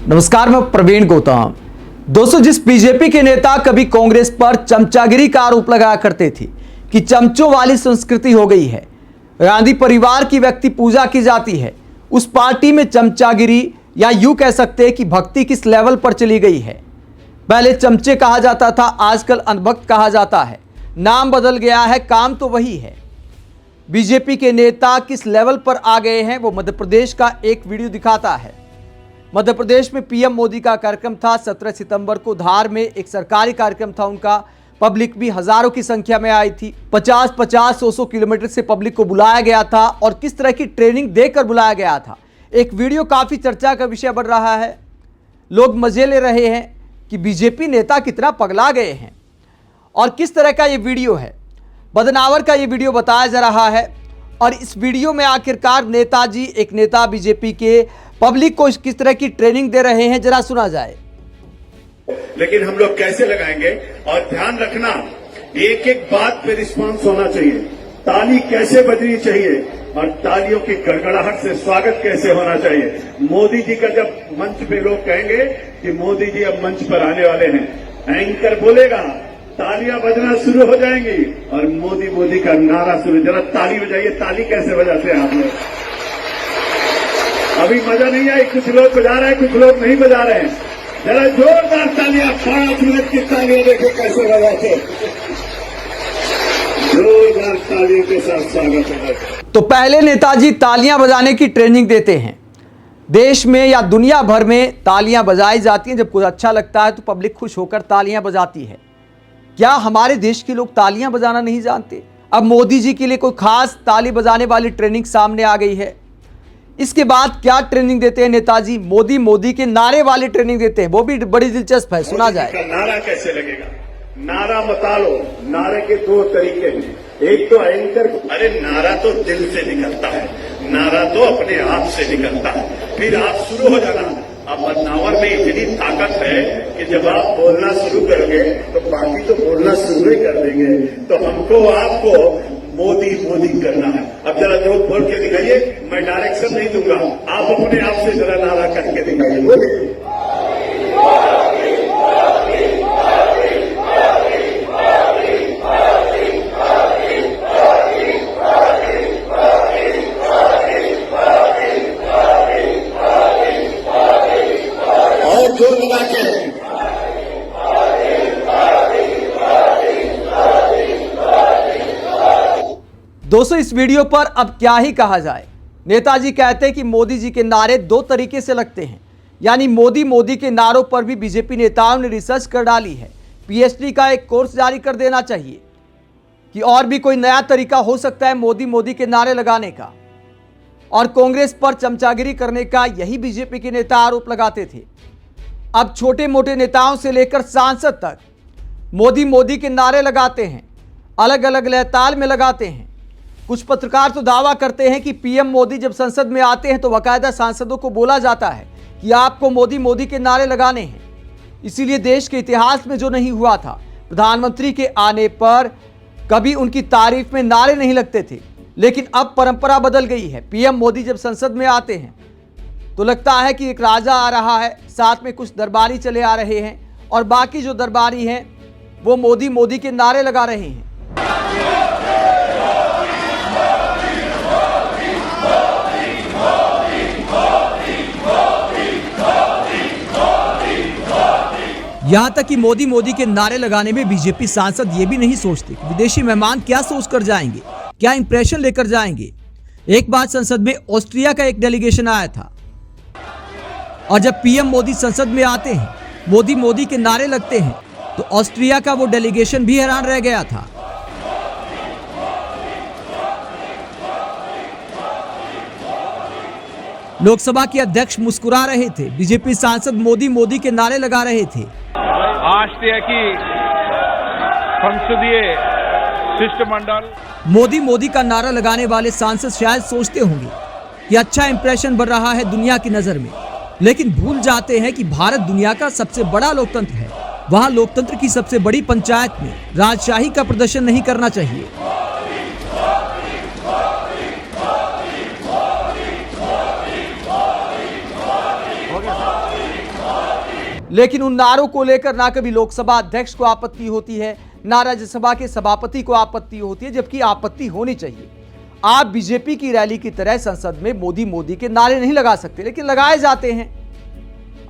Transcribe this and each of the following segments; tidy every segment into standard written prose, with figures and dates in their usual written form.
नमस्कार, मैं प्रवीण गौतम। दोस्तों, जिस बीजेपी के नेता कभी कांग्रेस पर चमचागिरी का आरोप लगाया करते थे कि चमचों वाली संस्कृति हो गई है, गांधी परिवार की व्यक्ति पूजा की जाती है, उस पार्टी में चमचागिरी या यूं कह सकते हैं कि भक्ति किस लेवल पर चली गई है। पहले चमचे कहा जाता था, आजकल अनभक्त कहा जाता है। नाम बदल गया है, काम तो वही है। बीजेपी के नेता किस लेवल पर आ गए हैं वो मध्य प्रदेश का एक वीडियो दिखाता है। मध्य प्रदेश में पीएम मोदी का कार्यक्रम था 17 सितंबर को। धार में एक सरकारी कार्यक्रम था उनका। पब्लिक भी हजारों की संख्या में आई थी। 50-50, 100 किलोमीटर से पब्लिक को बुलाया गया था और किस तरह की ट्रेनिंग देकर बुलाया गया था। एक वीडियो काफी चर्चा का विषय बन रहा है। लोग मजे ले रहे हैं कि बीजेपी नेता कितना पगला गए हैं। और किस तरह का ये वीडियो है, बदनावर का ये वीडियो बताया जा रहा है। और इस वीडियो में आखिरकार नेताजी, एक नेता बीजेपी के, पब्लिक को किस तरह की ट्रेनिंग दे रहे हैं, जरा सुना जाए। लेकिन हम लोग कैसे लगाएंगे, और ध्यान रखना एक एक बात पे रिस्पांस होना चाहिए। ताली कैसे बजनी चाहिए और तालियों की गड़गड़ाहट से स्वागत कैसे होना चाहिए। मोदी जी का जब मंच पे लोग कहेंगे कि मोदी जी अब मंच पर आने वाले हैं, एंकर बोलेगा, तालियां बजना शुरू हो जाएंगी और मोदी मोदी का नारा शुरू। जरा ताली बजाइए। ताली कैसे बजाते हैं आप लोग? अभी मजा नहीं आई। कुछ लोग बजा रहे हैं, कुछ लोग नहीं बजा रहे हैं। जरा जोरदार तालियां, 5 मिनट की तालियां देखो कैसे बजाते हैं। जोरदार तालियों के साथ स्वागत है। तो पहले नेताजी तालियां बजाने की ट्रेनिंग देते हैं। देश में या दुनिया भर में तालियां बजाई जाती हैं। जब कुछ अच्छा लगता है तो पब्लिक खुश होकर तालियां बजाती है। क्या हमारे देश के लोग तालियां बजाना नहीं जानते? अब मोदी जी के लिए कोई खास ताली बजाने वाली ट्रेनिंग सामने आ गई है। इसके बाद क्या ट्रेनिंग देते हैं नेताजी? मोदी मोदी के नारे वाली ट्रेनिंग देते हैं, वो भी बड़ी दिलचस्प है, सुना जाए। नारा कैसे लगेगा? नारा बता लो। नारे के 2 तरीके हैं। एक तो एंकर, अरे नारा तो दिल से निकलता है, नारा तो अपने आप से निकलता है। फिर आप शुरू हो जाना। अब बदनावर में इतनी ताकत है कि जब आप बोलना शुरू करोगे तो बाकी तो बोलना शुरू ही कर देंगे। तो हमको आपको मोदी मोदी करना है। अब जरा जोर बोल के दिखाइए। मैं डायरेक्शन नहीं दूंगा, आप अपने आप से जरा नारा करके दिखाइए। बोलिए। और जोर लगा के। दोस्तों, इस वीडियो पर अब क्या ही कहा जाए। नेताजी कहते हैं कि मोदी जी के नारे 2 तरीके से लगते हैं। यानी मोदी मोदी के नारों पर भी बीजेपी नेताओं ने रिसर्च कर डाली है। पीएचडी का एक कोर्स जारी कर देना चाहिए कि और भी कोई नया तरीका हो सकता है मोदी मोदी के नारे लगाने का। और कांग्रेस पर चमचागिरी करने का यही बीजेपी के नेता आरोप लगाते थे। अब छोटे मोटे नेताओं से लेकर सांसद तक मोदी मोदी के नारे लगाते हैं, अलग अलग लयताल में लगाते हैं। कुछ पत्रकार तो दावा करते हैं कि पीएम मोदी जब संसद में आते हैं तो बाकायदा सांसदों को बोला जाता है कि आपको मोदी मोदी के नारे लगाने हैं। इसीलिए देश के इतिहास में जो नहीं हुआ था, प्रधानमंत्री के आने पर कभी उनकी तारीफ में नारे नहीं लगते थे, लेकिन अब परंपरा बदल गई है। पीएम मोदी जब संसद में आते हैं तो लगता है कि एक राजा आ रहा है, साथ में कुछ दरबारी चले आ रहे हैं और बाकी जो दरबारी हैं वो मोदी मोदी के नारे लगा रहे हैं। यहां तक कि मोदी मोदी के नारे लगाने में बीजेपी सांसद ये भी नहीं सोचते कि विदेशी मेहमान क्या सोचकर जाएंगे, क्या इंप्रेशन लेकर जाएंगे। एक बार संसद में ऑस्ट्रिया का एक डेलीगेशन आया था और जब पीएम मोदी संसद में आते हैं, मोदी मोदी के नारे लगते हैं, तो ऑस्ट्रिया का वो डेलीगेशन भी हैरान रह गया था। लोकसभा के अध्यक्ष मुस्कुरा रहे थे, बीजेपी सांसद मोदी मोदी के नारे लगा रहे थे। ऑस्ट्रिया की संसदीय शिष्टमंडल मोदी मोदी का नारा लगाने वाले सांसद शायद सोचते होंगे कि अच्छा इंप्रेशन बन रहा है दुनिया की नजर में, लेकिन भूल जाते हैं कि भारत दुनिया का सबसे बड़ा लोकतंत्र है। वहां लोकतंत्र की सबसे बड़ी पंचायत में राजशाही का प्रदर्शन नहीं करना चाहिए। लेकिन उन नारों को लेकर ना कभी लोकसभा अध्यक्ष को आपत्ति होती है, ना राज्यसभा के सभापति को आपत्ति होती है, जबकि आपत्ति होनी चाहिए। आप बीजेपी की रैली की तरह संसद में मोदी मोदी के नारे नहीं लगा सकते, लेकिन लगाए जाते हैं।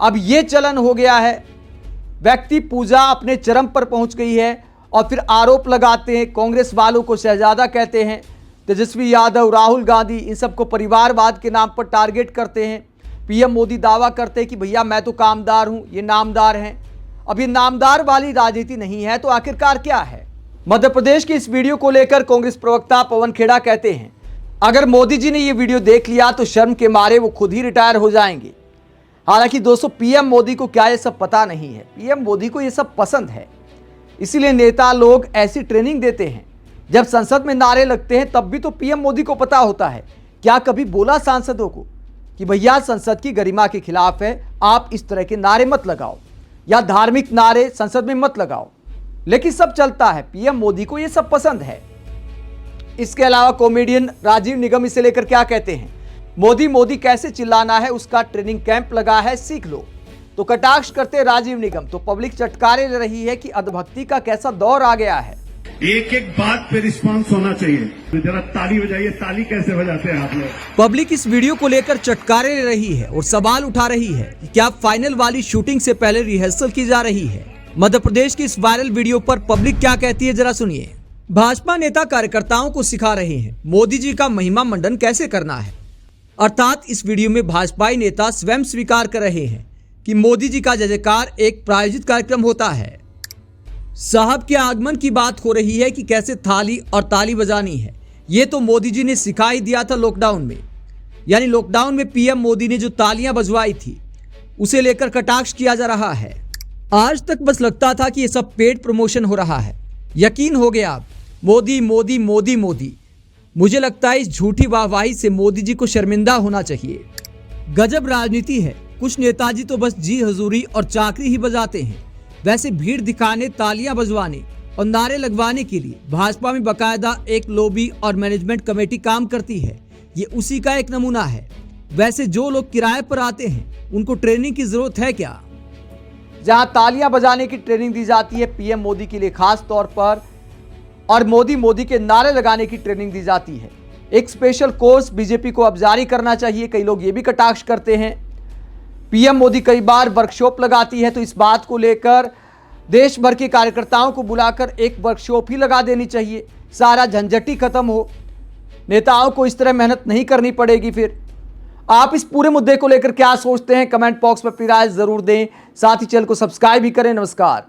अब यह चलन हो गया है, व्यक्ति पूजा अपने चरम पर पहुंच गई है और फिर आरोप लगाते हैं। कांग्रेस वालों को शहजादा कहते हैं, तेजस्वी यादव, राहुल गांधी, इन सबको परिवारवाद के नाम पर टारगेट करते हैं। पीएम मोदी दावा करते हैं कि भैया मैं तो कामदार हूं, ये नामदार हैं। अब ये नामदार वाली राजनीति नहीं है तो आखिरकार क्या है? मध्य प्रदेश की इस वीडियो को लेकर कांग्रेस प्रवक्ता पवन खेड़ा कहते हैं, अगर मोदी जी ने ये वीडियो देख लिया तो शर्म के मारे वो खुद ही रिटायर हो जाएंगे। हालांकि दोस्तों, पीएम मोदी को क्या ये सब पता नहीं है, पीएम मोदी को ये सब पसंद है। इसीलिए नेता लोग ऐसी ट्रेनिंग देते हैं। जब संसद में नारे लगते हैं तब भी तो पीएम मोदी को पता होता है। क्या कभी बोला सांसदों को कि भैया संसद की गरिमा के खिलाफ है, आप इस तरह के नारे मत लगाओ या धार्मिक नारे संसद में मत लगाओ? लेकिन सब चलता है, पीएम मोदी को यह सब पसंद है। इसके अलावा कॉमेडियन राजीव निगम इसे लेकर क्या कहते हैं, मोदी मोदी कैसे चिल्लाना है उसका ट्रेनिंग कैंप लगा है, सीख लो। तो कटाक्ष करते राजीव निगम तो पब्लिक चटकारे ले रही है कि अधभक्ति का कैसा दौर आ गया है। एक एक बात पे रिस्पांस होना चाहिए। जरा ताली बजाइए, ताली कैसे बजाते हैं आप लोग? पब्लिक इस वीडियो को लेकर चटकारे ले रही है और सवाल उठा रही है कि क्या फाइनल वाली शूटिंग से पहले रिहर्सल की जा रही है। मध्य प्रदेश की इस वायरल वीडियो पर पब्लिक क्या कहती है, जरा सुनिए। भाजपा नेता कार्यकर्ताओं को सिखा रहे हैं मोदी जी का महिमा मंडन कैसे करना है। अर्थात इस वीडियो में भाजपाई नेता स्वयं स्वीकार कर रहे हैं कि मोदी जी का जय जयकार एक प्रायोजित कार्यक्रम होता है। साहब के आगमन की बात हो रही है कि कैसे थाली और ताली बजानी है। ये तो मोदी जी ने सिखा ही दिया था लॉकडाउन में। यानी लॉकडाउन में पीएम मोदी ने जो तालियां बजवाई थी उसे लेकर कटाक्ष किया जा रहा है। आज तक बस लगता था कि ये सब पेड प्रमोशन हो रहा है। यकीन हो गया अब मोदी मोदी मोदी मोदी। मुझे लगता है इस झूठी वाहवाही से मोदी जी को शर्मिंदा होना चाहिए। गजब राजनीति है। कुछ नेताजी तो बस जी हजूरी और चाकरी ही बजाते हैं। वैसे भीड़ दिखाने, तालियां बजवाने और नारे लगवाने के लिए भाजपा में बकायदा एक लॉबी और मैनेजमेंट कमेटी काम करती है। ये उसी का एक नमूना है। वैसे जो लोग किराए पर आते हैं उनको ट्रेनिंग की जरूरत है क्या? जहां तालियां बजाने की ट्रेनिंग दी जाती है पीएम मोदी के लिए खास तौर पर, और मोदी मोदी के नारे लगाने की ट्रेनिंग दी जाती है। एक स्पेशल कोर्स बीजेपी को अब जारी करना चाहिए। कई लोग ये भी कटाक्ष करते हैं, पीएम मोदी कई बार वर्कशॉप लगाती है तो इस बात को लेकर देश भर के कार्यकर्ताओं को बुलाकर एक वर्कशॉप ही लगा देनी चाहिए, सारा झंझट ही खत्म हो। नेताओं को इस तरह मेहनत नहीं करनी पड़ेगी। फिर आप इस पूरे मुद्दे को लेकर क्या सोचते हैं, कमेंट बॉक्स में अपनी राय जरूर दें। साथ ही चैनल को सब्सक्राइब भी करें। नमस्कार।